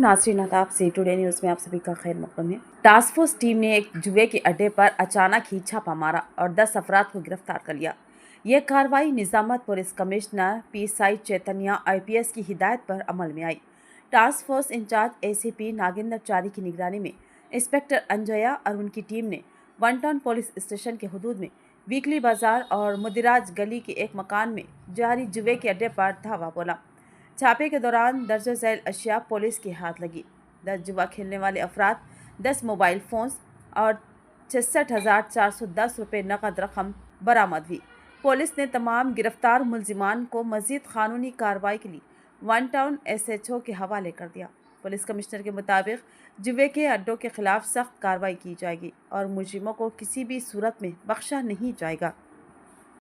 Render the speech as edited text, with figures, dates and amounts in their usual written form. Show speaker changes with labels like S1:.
S1: नाज़रीन, आदाब से टुडे न्यूज़ में आप सभी का खैर मक़दम है। टास्क फोर्स टीम ने एक जुए के अड्डे पर अचानक ही छापा मारा और 10 अफराद को गिरफ्तार कर लिया। यह कार्रवाई निज़ामत पुलिस commissioner P Sai Chaitanya IPS की हिदायत पर अमल में आई। Task force in charge ACP Nagendrachari की निगरानी में इंस्पेक्टर अंजया और उनकी टीम ने वन टाउन पुलिस स्टेशन के हुदूद में वीकली बाजार और मुदिराज गली के एक मकान में जारी जुए के अड्डे पर धावा बोला। छापे के दौरान दर्जों झैल अशिया पुलिस के हाथ लगी। 10 जुआ खेलने वाले अफराद, 10 मोबाइल फ़ोन्स और 66,410 रुपये नकद रकम बरामद हुई। पुलिस ने तमाम गिरफ्तार मुलजिमान को मज़ीद कानूनी कार्रवाई के लिए वन टाउन SHO के हवाले कर दिया। पुलिस कमिश्नर के मुताबिक जुए के अड्डों के खिलाफ सख्त कार्रवाई की जाएगी और मुजरिमों को किसी भी सूरत में बख्शा नहीं जाएगा।